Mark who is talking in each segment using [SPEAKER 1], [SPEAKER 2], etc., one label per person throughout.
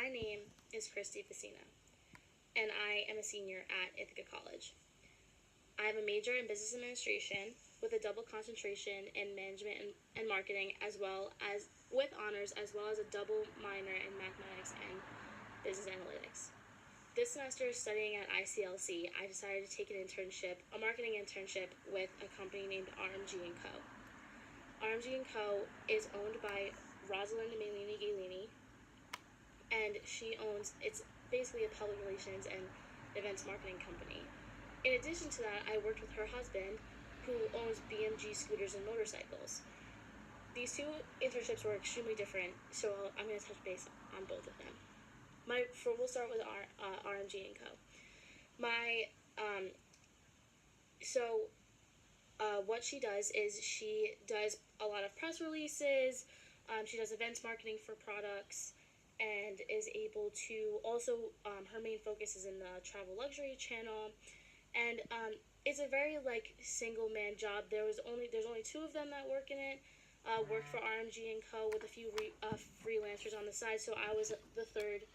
[SPEAKER 1] My name is Christie Fosina, and I am a senior at Ithaca College. I have a major in business administration with a double concentration in management and marketing, as well as with honors, as well as a double minor in mathematics and business analytics. This semester, studying at ICLC, I decided to take an internship, a marketing internship, with a company named RMG & Co. RMG & Co. is owned by Rosalind Malini Galini, and it's basically a public relations and events marketing company. In addition to that, I worked with her husband, who owns BMG scooters and motorcycles. These two internships were extremely different, so I'm going to touch base on both of them. We'll start with RMG & Co. What she does is she does a lot of press releases, she does events marketing for products, and is able to also, her main focus is in the travel luxury channel, and it's a very single man job. There's only two of them that work in it, work for RMG & Co. with a few freelancers on the side, so I was the third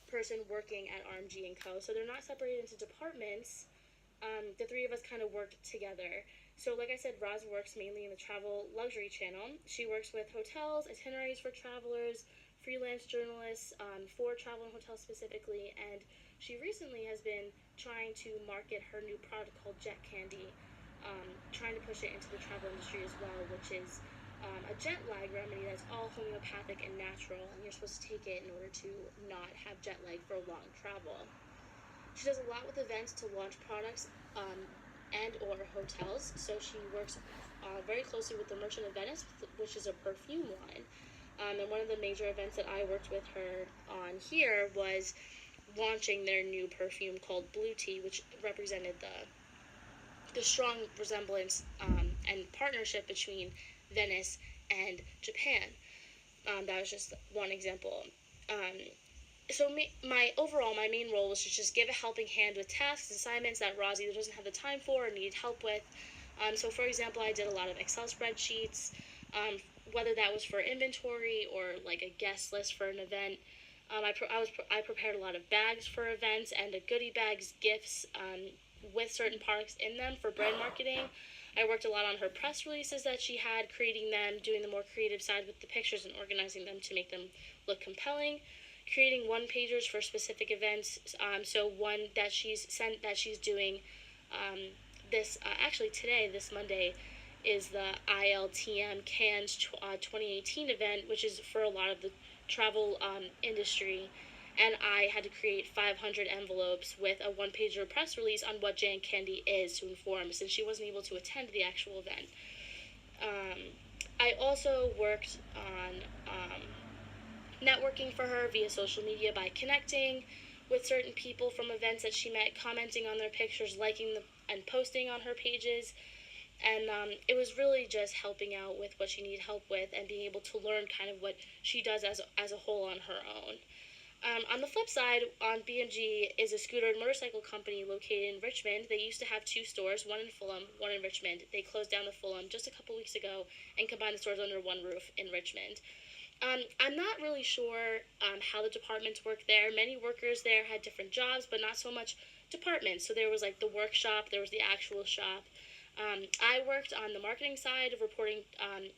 [SPEAKER 1] person working at RMG & Co. So they're not separated into departments. The three of us kind of worked together. So like I said, Roz works mainly in the travel luxury channel. She works with hotels, itineraries for travelers, freelance journalists for travel and hotels specifically, and she recently has been trying to market her new product called Jet Candy, trying to push it into the travel industry as well, which is a jet lag remedy that's all homeopathic and natural, and you're supposed to take it in order to not have jet lag for long travel. She does a lot with events to launch products and or hotels, so she works very closely with the Merchant of Venice, which is a perfume line. And one of the major events that I worked with her on here was launching their new perfume called Blue Tea, which represented the strong resemblance and partnership between Venice and Japan. That was just one example. My main role was to just give a helping hand with tasks, assignments that Roz either doesn't have the time for or needed help with. So for example, I did a lot of Excel spreadsheets, whether that was for inventory or like a guest list for an event. I prepared a lot of bags for events and goodie bags, gifts with certain products in them for brand marketing. I worked a lot on her press releases that she had, creating them, doing the more creative side with the pictures and organizing them to make them look compelling, creating one-pagers for specific events. So one that she's doing actually today, this Monday, is the ILTM Cannes 2018 event, which is for a lot of the travel industry, and I had to create 500 envelopes with a one-pager press release on what Jan Candy is to inform, since she wasn't able to attend the actual event. I also worked on networking for her via social media by connecting with certain people from events that she met, commenting on their pictures, liking them, and posting on her pages. And it was really just helping out with what she needed help with and being able to learn kind of what she does as a whole on her own. On the flip side, on BMG is a scooter and motorcycle company located in Richmond. They used to have two stores, one in Fulham, one in Richmond. They closed down the Fulham just a couple weeks ago and combined the stores under one roof in Richmond. I'm not really sure how the departments work there. Many workers there had different jobs, but not so much departments. So there was the workshop, there was the actual shop. I worked on the marketing side of reporting,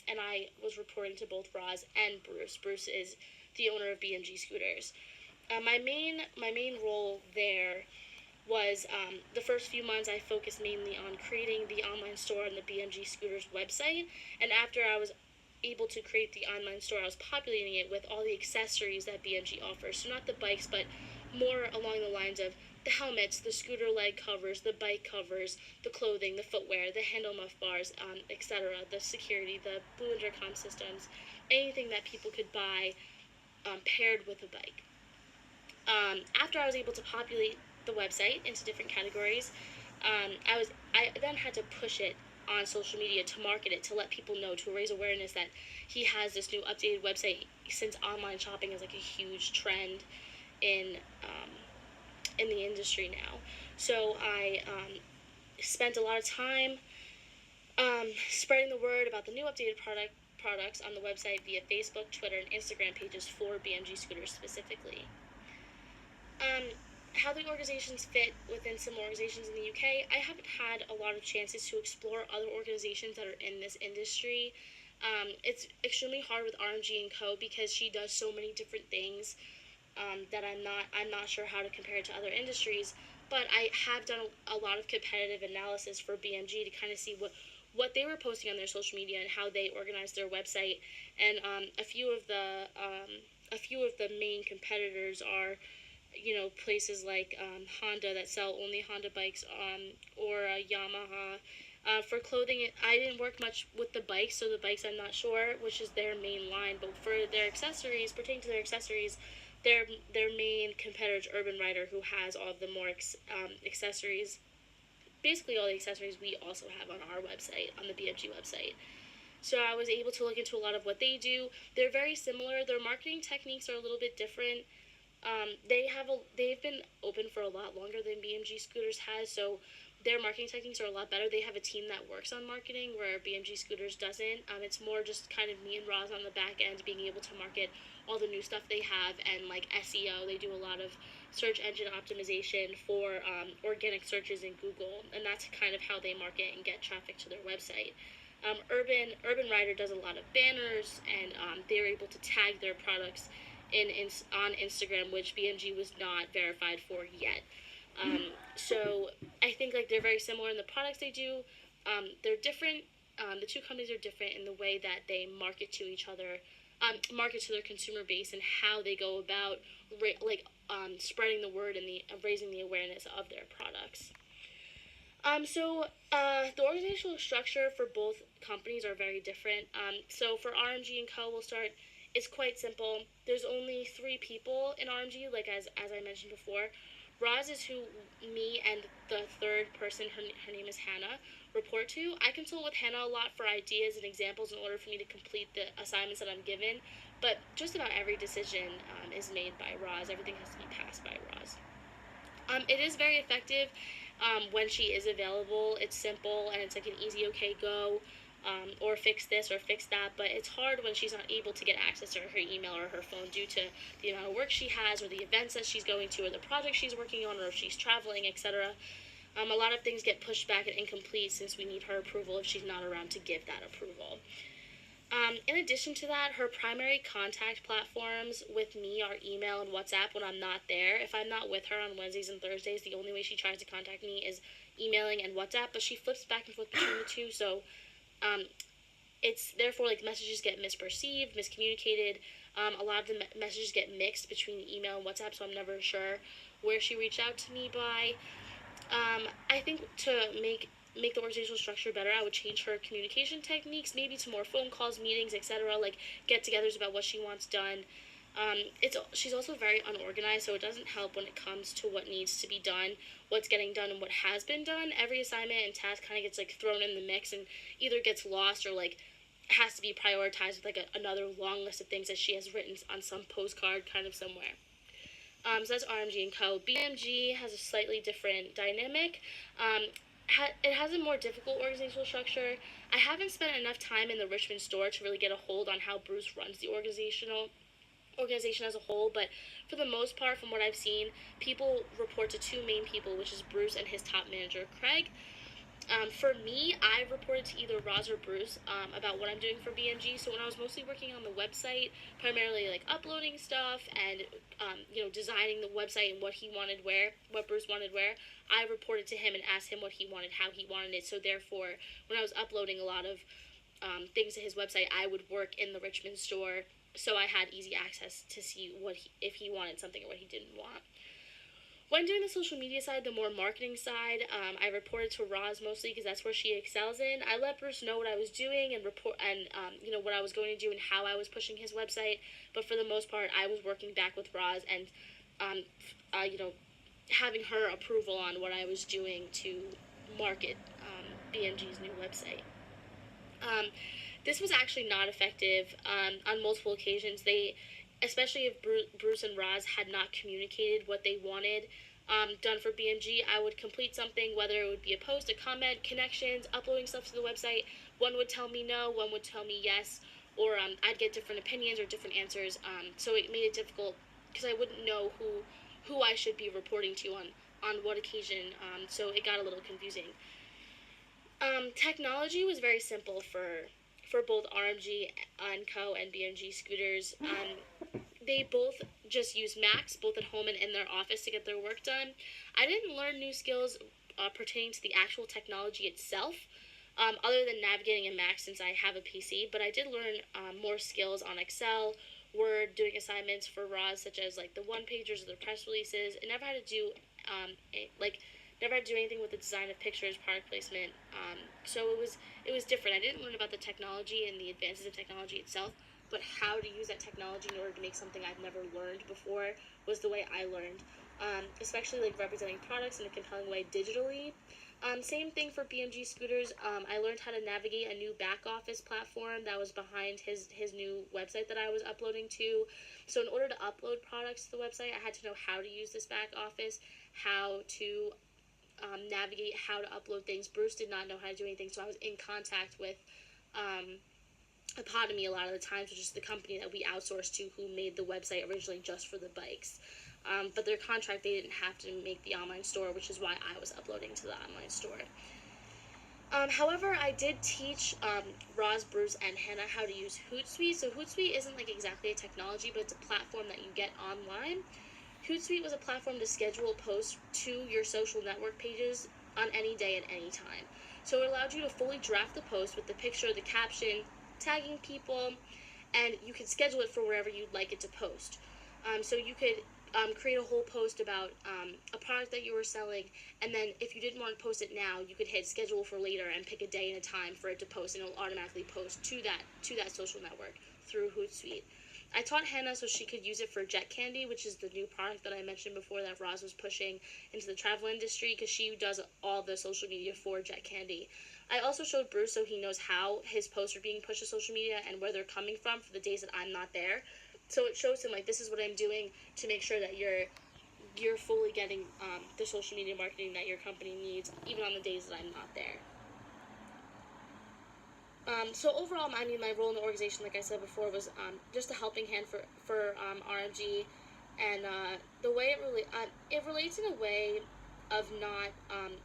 [SPEAKER 1] and I was reporting to both Roz and Bruce. Bruce is the owner of BMG Scooters. My main role there was the first few months I focused mainly on creating the online store on the BMG Scooters website, and after I was able to create the online store, I was populating it with all the accessories that BMG offers. So not the bikes, but more along the lines of the helmets, the scooter leg covers, the bike covers, the clothing, the footwear, the handle muff bars, etc., the security, the Blue Intercom systems, anything that people could buy paired with a bike. After I was able to populate the website into different categories, I then had to push it on social media to market it, to let people know, to raise awareness that he has this new updated website, since online shopping is a huge trend in the industry now. So I spent a lot of time spreading the word about the new updated products on the website via Facebook, Twitter, and Instagram pages for BMG Scooters specifically. How the organizations fit within some organizations in the UK, I haven't had a lot of chances to explore other organizations that are in this industry. It's extremely hard with RMG and Co. because she does so many different things that I'm not sure how to compare it to other industries. But I have done a lot of competitive analysis for BMG to kind of see what they were posting on their social media and how they organized their website. And a few of the main competitors are, places like Honda that sell only Honda bikes, or Yamaha. For clothing, I didn't work much with the bikes, so the bikes I'm not sure which is their main line. But for their accessories, pertaining to their accessories, their main competitor is Urban Rider, who has all of the more accessories. Basically, all the accessories we also have on our website, on the BFG website. So I was able to look into a lot of what they do. They're very similar. Their marketing techniques are a little bit different. They've been open for a lot longer than BMG Scooters has, so their marketing techniques are a lot better. They have a team that works on marketing where BMG Scooters doesn't. It's more just kind of me and Roz on the back end being able to market all the new stuff they have, and like SEO. They do a lot of search engine optimization for organic searches in Google, and that's kind of how they market and get traffic to their website. Urban Rider does a lot of banners, and they're able to tag their products on Instagram, which BMG was not verified for yet. So I think like they're very similar in the products they do. They're different. The two companies are different in the way that they market to each other, market to their consumer base, and how they go about spreading the word and raising the awareness of their products. The organizational structure for both companies are very different. So for RMG and Co, we'll start. It's quite simple. There's only 3 people in RMG, like as I mentioned before. Roz is who me and the third person, her name is Hannah, report to. I consult with Hannah a lot for ideas and examples in order for me to complete the assignments that I'm given. But just about every decision is made by Roz. Everything has to be passed by Roz. It is very effective when she is available. It's simple and it's like an easy okay go, or fix this or fix that. But it's hard when she's not able to get access to her email or her phone due to the amount of work she has, or the events that she's going to, or the project she's working on, or if she's traveling, etc. A lot of things get pushed back and incomplete since we need her approval if she's not around to give that approval. In addition to that, her primary contact platforms with me are email and WhatsApp when I'm not there. If I'm not with her on Wednesdays and Thursdays, the only way she tries to contact me is emailing and WhatsApp, but she flips back and forth between the two, so it's therefore like messages get misperceived, miscommunicated. A lot of the messages get mixed between email and WhatsApp, so I'm never sure where she reached out to me by. I think to make the organizational structure better, I would change her communication techniques, maybe to more phone calls, meetings, etc., like get-togethers about what she wants done. She's also very unorganized, so it doesn't help when it comes to what needs to be done, what's getting done, and what has been done. Every assignment and task kind of gets like thrown in the mix and either gets lost or like has to be prioritized with like another long list of things that she has written on some postcard kind of somewhere. So that's RMG and Co. BMG has a slightly different dynamic. It has a more difficult organizational structure. I haven't spent enough time in the Richmond store to really get a hold on how Bruce runs the organization as a whole, but for the most part, from what I've seen, people report to 2 main people, which is Bruce and his top manager, Craig. For me, I reported to either Roz or Bruce about what I'm doing for BMG. So when I was mostly working on the website, primarily like uploading stuff and designing the website and what Bruce wanted where, I reported to him and asked him what he wanted, how he wanted it. So therefore, when I was uploading a lot of things to his website, I would work in the Richmond store, so I had easy access to see if he wanted something or what he didn't want. When doing the social media side, the more marketing side, I reported to Roz mostly because that's where she excels in. I let Bruce know what I was doing and what I was going to do and how I was pushing his website. But for the most part, I was working back with Roz and having her approval on what I was doing to market BMG's new website. This was actually not effective on multiple occasions. Especially if Bruce and Roz had not communicated what they wanted done for BMG, I would complete something, whether it would be a post, a comment, connections, uploading stuff to the website. One would tell me no, one would tell me yes, or I'd get different opinions or different answers. So it made it difficult because I wouldn't know who who I should be reporting to on what occasion. So it got a little confusing. Technology was very simple for both RMG and Co and BMG scooters. They both just use Macs, both at home and in their office, to get their work done. I didn't learn new skills pertaining to the actual technology itself, other than navigating a Mac since I have a PC, but I did learn more skills on Excel, Word, doing assignments for RAWs such as like the one pagers or the press releases. It never had to do never had to do anything with the design of pictures, product placement. So it was different. I didn't learn about the technology and the advances of technology itself, but how to use that technology in order to make something I've never learned before was the way I learned. Especially like representing products in a compelling way digitally. Same thing for BMG scooters. I learned how to navigate a new back office platform that was behind his new website that I was uploading to. So in order to upload products to the website, I had to know how to use this back office, how to navigate how to upload things. Bruce did not know how to do anything, so I was in contact with Epitome a lot of the times, which is the company that we outsourced to, who made the website originally just for the bikes. But their contract, they didn't have to make the online store, which is why I was uploading to the online store. However, I did teach Roz, Bruce, and Hannah how to use Hootsuite. So Hootsuite isn't like exactly a technology, but it's a platform that you get online. Hootsuite was a platform to schedule posts to your social network pages on any day at any time. So it allowed you to fully draft the post with the picture, the caption, tagging people, and you could schedule it for wherever you'd like it to post. So you could create a whole post about a product that you were selling, and then if you didn't want to post it now, you could hit schedule for later and pick a day and a time for it to post, and it'll automatically post to that social network through Hootsuite. I taught Hannah so she could use it for Jet Candy, which is the new product that I mentioned before that Roz was pushing into the travel industry, because she does all the social media for Jet Candy. I also showed Bruce so he knows how his posts are being pushed to social media and where they're coming from for the days that I'm not there. So it shows him like, this is what I'm doing to make sure that you're fully getting the social media marketing that your company needs, even on the days that I'm not there. So overall, I mean, my role in the organization, like I said before, was just a helping hand for RMG, and the way it relates in a way of not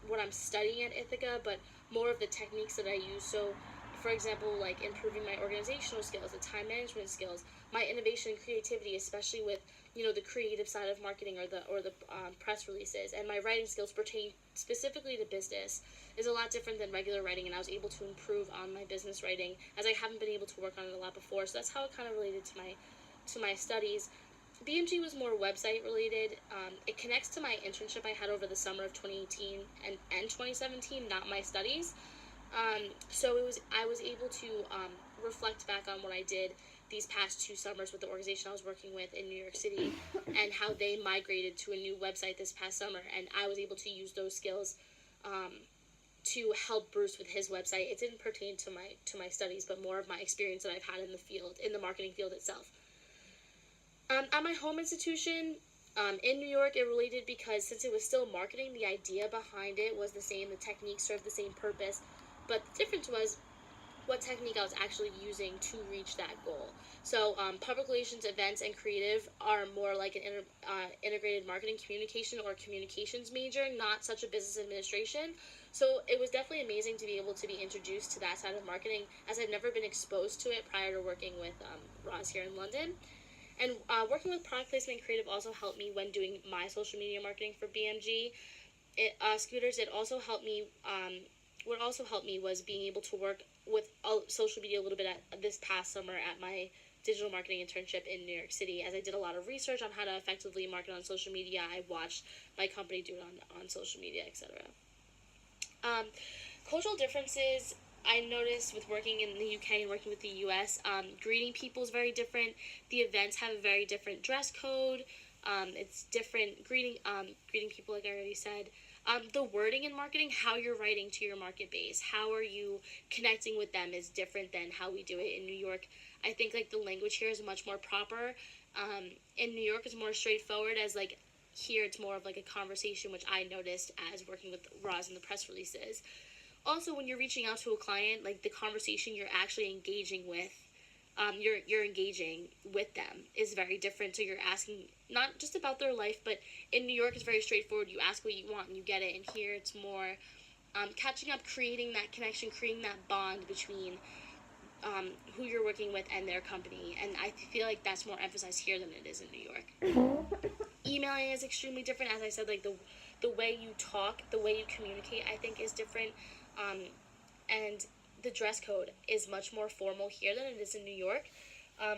[SPEAKER 1] what I'm studying at Ithaca, but more of the techniques that I use. So, for example, like improving my organizational skills, the time management skills, my innovation and creativity, especially with the creative side of marketing or the press releases, and my writing skills pertain specifically to business is a lot different than regular writing, and I was able to improve on my business writing as I haven't been able to work on it a lot before. So that's how it kind of related to my studies. BMG was more website related. It connects to my internship I had over the summer of 2018 and 2017, not my studies. So I was able to reflect back on what I did these past 2 summers with the organization I was working with in New York City, and how they migrated to a new website this past summer, and I was able to use those skills to help Bruce with his website. It didn't pertain to my studies, but more of my experience that I've had in the field, in the marketing field itself. At my home institution in New York, it related because since it was still marketing, the idea behind it was the same. The technique served the same purpose, but the difference was what technique I was actually using to reach that goal. So public relations, events, and creative are more like an integrated marketing communication or communications major, not such a business administration. So it was definitely amazing to be able to be introduced to that side of marketing, as I've never been exposed to it prior to working with Roz here in London. And working with product placement and creative also helped me when doing my social media marketing for BMG. Scooters, it also helped me. What also helped me was being able to work with social media a little bit this past summer at my digital marketing internship in New York City, as I did a lot of research on how to effectively market on social media. I watched my company do it on social media, etc. Cultural differences I noticed with working in the UK and working with the US. Greeting people is very different. The events have a very different dress code. It's different greeting people, like I already said. The wording in marketing, how you're writing to your market base, how are you connecting with them, is different than how we do it in New York. I think like the language here is much more proper. In New York, it's more straightforward, as like here it's more of like a conversation, which I noticed as working with Roz and the press releases. Also, when you're reaching out to a client, like the conversation you're actually engaging with you're engaging with them is very different. So you're asking not just about their life, but in New York it's very straightforward. You ask what you want and you get it. And here it's more catching up, creating that connection, creating that bond between who you're working with and their company. And I feel like that's more emphasized here than it is in New York. Emailing is extremely different. As I said, like the way you talk, the way you communicate, I think is different. And the dress code is much more formal here than it is in New York.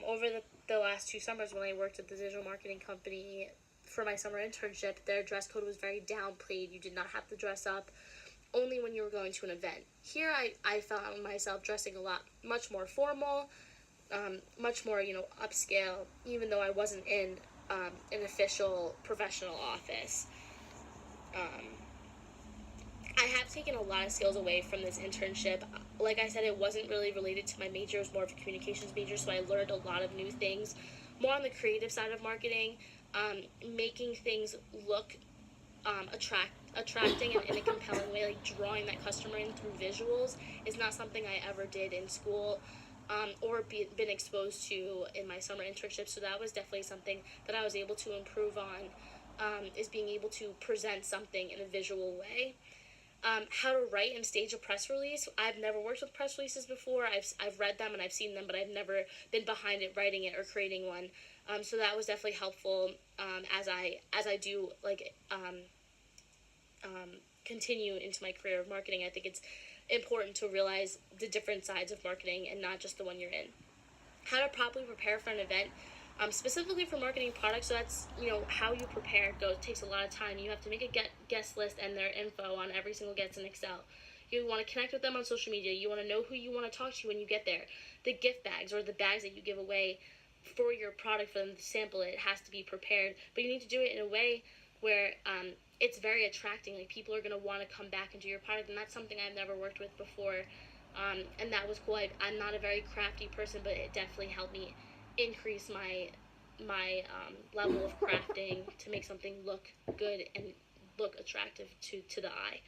[SPEAKER 1] Over the last 2 summers when I worked at the digital marketing company for my summer internship, their dress code was very downplayed. You did not have to dress up only when you were going to an event. Here I found myself dressing a lot, much more formal, much more, upscale, even though I wasn't in an official professional office. I have taken a lot of skills away from this internship. Like I said, it wasn't really related to my major. It was more of a communications major, so I learned a lot of new things, more on the creative side of marketing, making things look attracting and in a compelling way, like drawing that customer in through visuals is not something I ever did in school or been exposed to in my summer internship. So that was definitely something that I was able to improve on, is being able to present something in a visual way. How to write and stage a press release. I've never worked with press releases before. I've read them and I've seen them, but I've never been behind it, writing it or creating one. So that was definitely helpful as I do continue into my career of marketing. I think it's important to realize the different sides of marketing and not just the one you're in. How to properly prepare for an event. Specifically for marketing products, so that's how you prepare goes. It takes a lot of time. You have to make a guest list and their info on every single guest in Excel. You want to connect with them on social media. You want to know who you want to talk to when you get there. The gift bags or the bags that you give away for your product for them to sample it has to be prepared, but you need to do it in a way where it's very attracting. Like people are going to want to come back and do your product, and that's something I've never worked with before, and that was cool. I'm not a very crafty person, but it definitely helped me increase my level of crafting to make something look good and look attractive to the eye.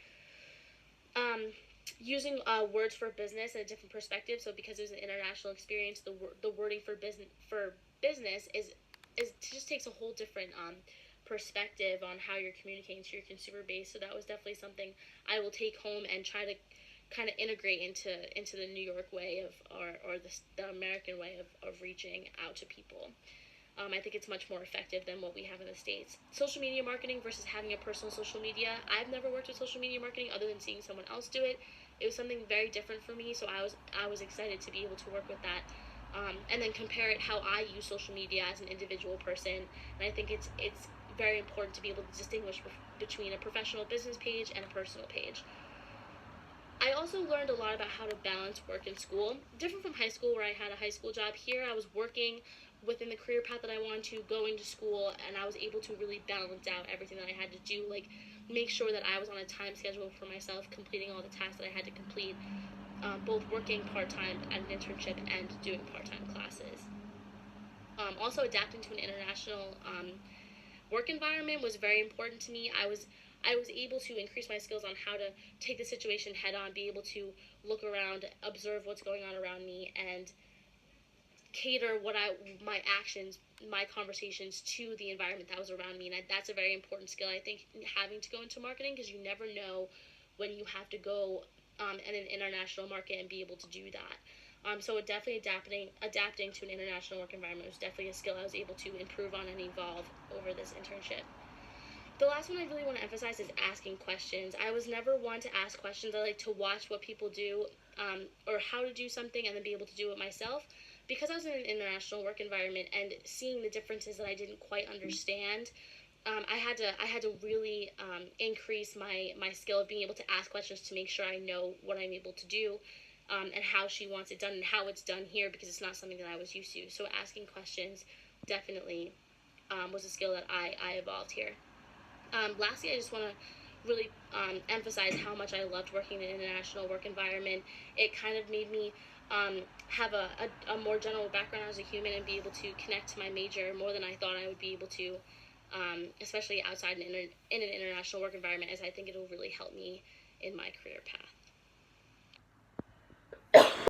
[SPEAKER 1] Using words for business in a different perspective. So because it was an international experience, the wording for business is just takes a whole different perspective on how you're communicating to your consumer base. So that was definitely something I will take home and try to kind of integrate into the New York way of or the American way of reaching out to people. I think it's much more effective than what we have in the States. Social media marketing versus having a personal social media. I've never worked with social media marketing other than seeing someone else do it. It was something very different for me, so I was excited to be able to work with that. And then compare it how I use social media as an individual person. And I think it's very important to be able to distinguish between a professional business page and a personal page. I also learned a lot about how to balance work and school. Different from high school, where I had a high school job. Here I was working within the career path that I wanted to, going to school, and I was able to really balance out everything that I had to do, like make sure that I was on a time schedule for myself, completing all the tasks that I had to complete, both working part-time at an internship and doing part-time classes. Also adapting to an international work environment was very important to me. I was able to increase my skills on how to take the situation head on, be able to look around, observe what's going on around me, and cater my actions, my conversations to the environment that was around me. And that's a very important skill, I think, having to go into marketing, because you never know when you have to go in an international market and be able to do that. So definitely adapting to an international work environment was definitely a skill I was able to improve on and evolve over this internship. The last one I really want to emphasize is asking questions. I was never one to ask questions. I like to watch what people do or how to do something and then be able to do it myself. Because I was in an international work environment and seeing the differences that I didn't quite understand, I had to really increase my skill of being able to ask questions to make sure I know what I'm able to do and how she wants it done and how it's done here, because it's not something that I was used to. So asking questions definitely was a skill that I evolved here. Lastly, I just want to really emphasize how much I loved working in an international work environment. It kind of made me have a more general background as a human and be able to connect to my major more than I thought I would be able to, especially outside in an international work environment, as I think it'll really help me in my career path.